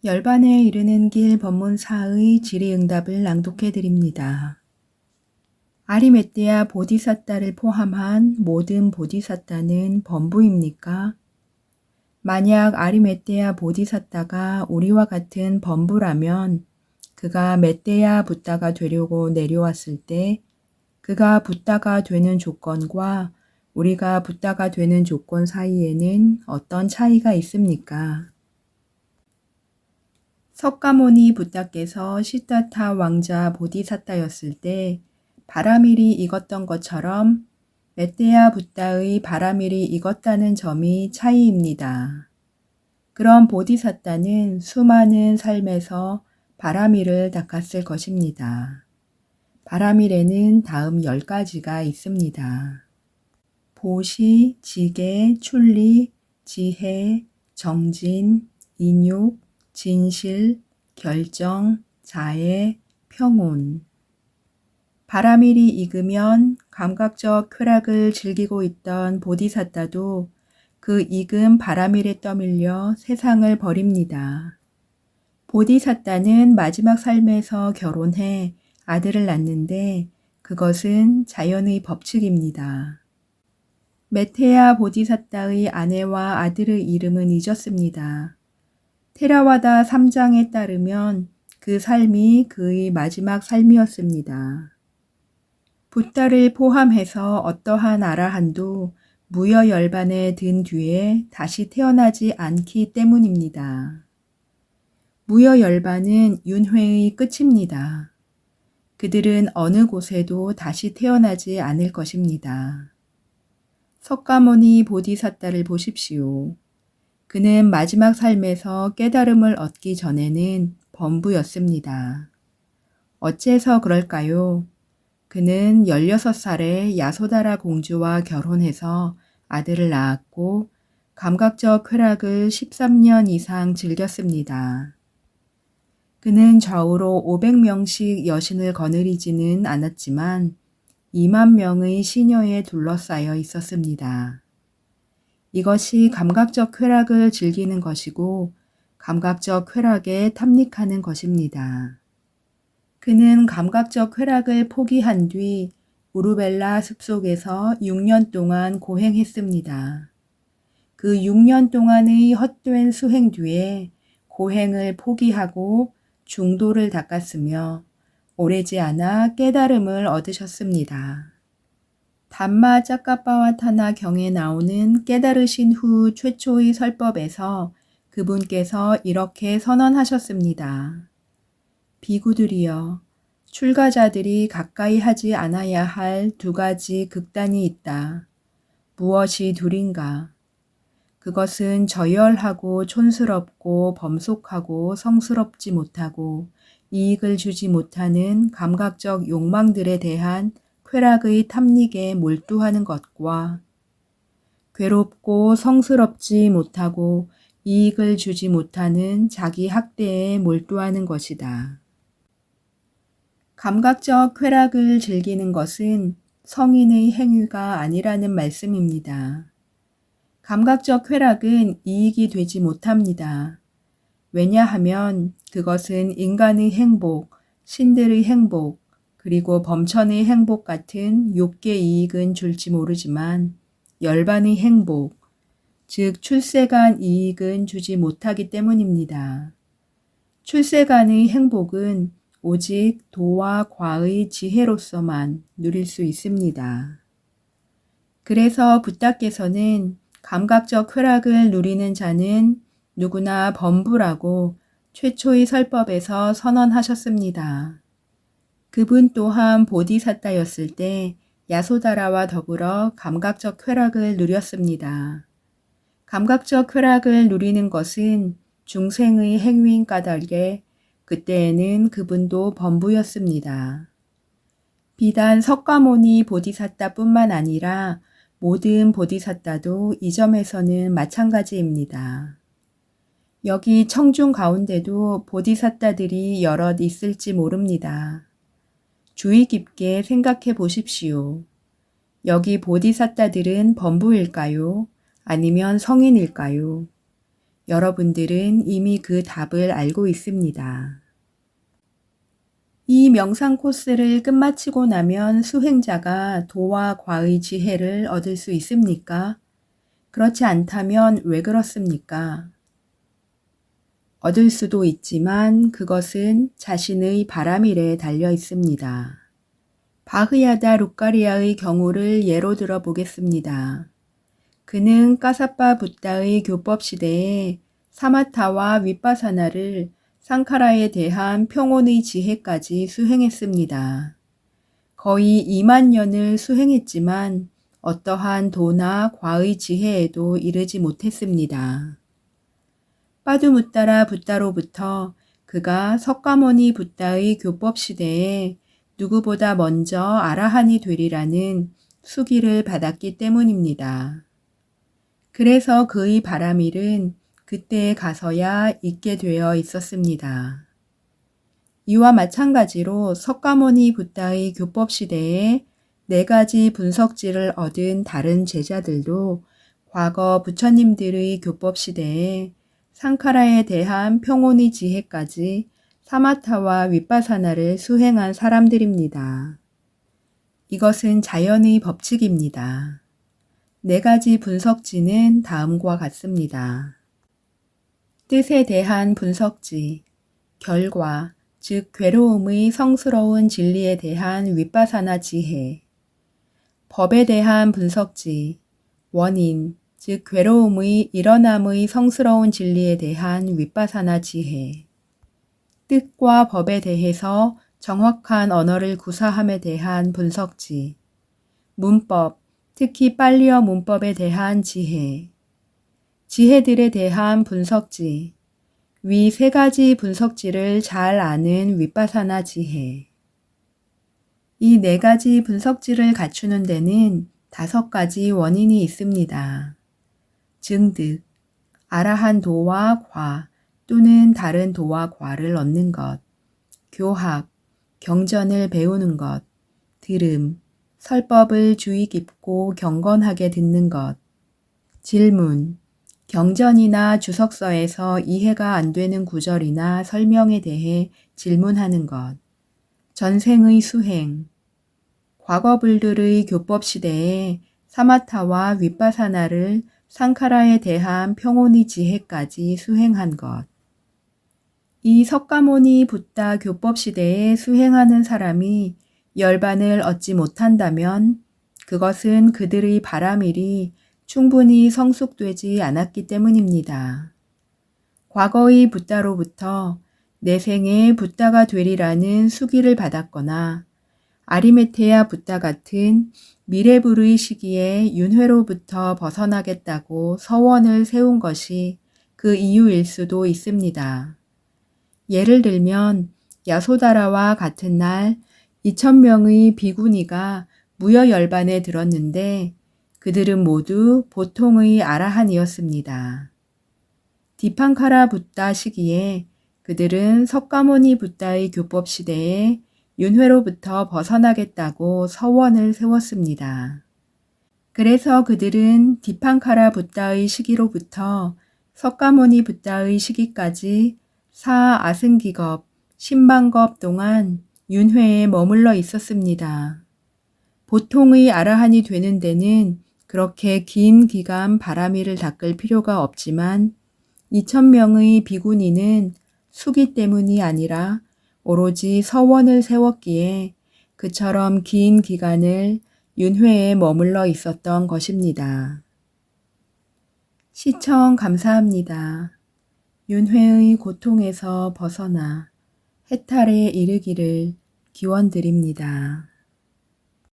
열반에 이르는 길 법문사의 질의응답을 낭독해 드립니다. 아리메띠아 보디사타를 포함한 모든 보디사타는 범부입니까? 만약 아리메띠아 보디사타가 우리와 같은 범부라면 그가 메떼야 붓다가 되려고 내려왔을 때 그가 붓다가 되는 조건과 우리가 붓다가 되는 조건 사이에는 어떤 차이가 있습니까? 석가모니 붓다께서 시타타 왕자 보디사타였을 때 바라밀이 익었던 것처럼 메떼야 붓다의 바라밀이 익었다는 점이 차이입니다. 그런 보디사타는 수많은 삶에서 바라밀을 닦았을 것입니다. 바라밀에는 다음 10가지가 있습니다. 보시, 지계, 출리, 지혜, 정진, 인육, 진실, 결정, 자애, 평온. 바라밀이 익으면 감각적 쾌락을 즐기고 있던 보디사타도 그 익은 바라밀에 떠밀려 세상을 버립니다. 보디사타는 마지막 삶에서 결혼해 아들을 낳는데 그것은 자연의 법칙입니다. 메테야 보디사타의 아내와 아들의 이름은 잊었습니다. 테라와다 3장에 따르면 그 삶이 그의 마지막 삶이었습니다. 붓다를 포함해서 어떠한 아라한도 무여 열반에 든 뒤에 다시 태어나지 않기 때문입니다. 무여 열반은 윤회의 끝입니다. 그들은 어느 곳에도 다시 태어나지 않을 것입니다. 석가모니 보디사타를 보십시오. 그는 마지막 삶에서 깨달음을 얻기 전에는 범부였습니다. 어째서 그럴까요? 그는 16살에 야소다라 공주와 결혼해서 아들을 낳았고 감각적 쾌락을 13년 이상 즐겼습니다. 그는 좌우로 500명씩 여신을 거느리지는 않았지만 2만 명의 시녀에 둘러싸여 있었습니다. 이것이 감각적 쾌락을 즐기는 것이고 감각적 쾌락에 탐닉하는 것입니다. 그는 감각적 쾌락을 포기한 뒤 우루벨라 숲속에서 6년 동안 고행했습니다. 그 6년 동안의 헛된 수행 뒤에 고행을 포기하고 중도를 닦았으며 오래지 않아 깨달음을 얻으셨습니다. 담마 짝가빠와타나 경에 나오는 깨달으신 후 최초의 설법에서 그분께서 이렇게 선언하셨습니다. 비구들이여, 출가자들이 가까이 하지 않아야 할 2가지 극단이 있다. 무엇이 둘인가? 그것은 저열하고 촌스럽고 범속하고 성스럽지 못하고 이익을 주지 못하는 감각적 욕망들에 대한 쾌락의 탐닉에 몰두하는 것과 괴롭고 성스럽지 못하고 이익을 주지 못하는 자기 학대에 몰두하는 것이다. 감각적 쾌락을 즐기는 것은 성인의 행위가 아니라는 말씀입니다. 감각적 쾌락은 이익이 되지 못합니다. 왜냐하면 그것은 인간의 행복, 신들의 행복, 그리고 범천의 행복 같은 욕계 이익은 줄지 모르지만 열반의 행복, 즉 출세간 이익은 주지 못하기 때문입니다. 출세간의 행복은 오직 도와 과의 지혜로서만 누릴 수 있습니다. 그래서 붓다께서는 감각적 쾌락을 누리는 자는 누구나 범부라고 최초의 설법에서 선언하셨습니다. 그분 또한 보디사타였을 때 야소다라와 더불어 감각적 쾌락을 누렸습니다. 감각적 쾌락을 누리는 것은 중생의 행위인 까닭에 그때에는 그분도 범부였습니다. 비단 석가모니 보디사타뿐만 아니라 모든 보디사타도 이 점에서는 마찬가지입니다. 여기 청중 가운데도 보디사타들이 여럿 있을지 모릅니다. 주의 깊게 생각해 보십시오. 여기 보디사타들은 범부일까요? 아니면 성인일까요? 여러분들은 이미 그 답을 알고 있습니다. 이 명상 코스를 끝마치고 나면 수행자가 도와 과의 지혜를 얻을 수 있습니까? 그렇지 않다면 왜 그렇습니까? 얻을 수도 있지만 그것은 자신의 바람일에 달려 있습니다. 바흐야다 루카리아의 경우를 예로 들어 보겠습니다. 그는 까사파 붓다의 교법 시대에 사마타와 윗바사나를 상카라에 대한 평온의 지혜까지 수행했습니다. 거의 2만 년을 수행했지만 어떠한 도나 과의 지혜에도 이르지 못했습니다. 빠두무따라 붓다로부터 그가 석가모니 붓다의 교법 시대에 누구보다 먼저 아라한이 되리라는 수기를 받았기 때문입니다. 그래서 그의 바람일은 그때에 가서야 있게 되어 있었습니다. 이와 마찬가지로 석가모니 붓다의 교법 시대에 4가지 분석지를 얻은 다른 제자들도 과거 부처님들의 교법 시대에 상카라에 대한 평온의 지혜까지 사마타와 윗바사나를 수행한 사람들입니다. 이것은 자연의 법칙입니다. 4가지 분석지는 다음과 같습니다. 뜻에 대한 분석지, 결과, 즉 괴로움의 성스러운 진리에 대한 윗바사나 지혜, 법에 대한 분석지, 원인, 즉 괴로움의 일어남의 성스러운 진리에 대한 윗바사나 지혜, 뜻과 법에 대해서 정확한 언어를 구사함에 대한 분석지, 문법, 특히 빨리어 문법에 대한 지혜, 지혜들에 대한 분석지, 위 3가지 분석지를 잘 아는 윗바사나 지혜. 이 4가지 분석지를 갖추는 데는 5가지 원인이 있습니다. 증득, 아라한 도와 과 또는 다른 도와 과를 얻는 것, 교학, 경전을 배우는 것, 들음, 설법을 주의 깊고 경건하게 듣는 것, 질문, 경전이나 주석서에서 이해가 안 되는 구절이나 설명에 대해 질문하는 것, 전생의 수행, 과거불들의 교법 시대에 사마타와 윗바사나를 상카라에 대한 평온의 지혜까지 수행한 것. 이 석가모니 붓다 교법 시대에 수행하는 사람이 열반을 얻지 못한다면 그것은 그들의 바람일이 충분히 성숙되지 않았기 때문입니다. 과거의 붓다로부터 내 생에 붓다가 되리라는 수기를 받았거나 아리메테야 붓다 같은 미래불의 시기에 윤회로부터 벗어나겠다고 서원을 세운 것이 그 이유일 수도 있습니다. 예를 들면 야소다라와 같은 날 2,000명의 비구니가 무여열반에 들었는데 그들은 모두 보통의 아라한이었습니다. 디판카라 붓다 시기에 그들은 석가모니 붓다의 교법 시대에 윤회로부터 벗어나겠다고 서원을 세웠습니다. 그래서 그들은 디판카라 붓다의 시기로부터 석가모니 붓다의 시기까지 아승기겁, 신방겁 동안 윤회에 머물러 있었습니다. 보통의 아라한이 되는 데는 그렇게 긴 기간 바람일을 닦을 필요가 없지만 2,000명의 비구니는 수기 때문이 아니라 오로지 서원을 세웠기에 그처럼 긴 기간을 윤회에 머물러 있었던 것입니다. 시청 감사합니다. 윤회의 고통에서 벗어나 해탈에 이르기를 기원드립니다.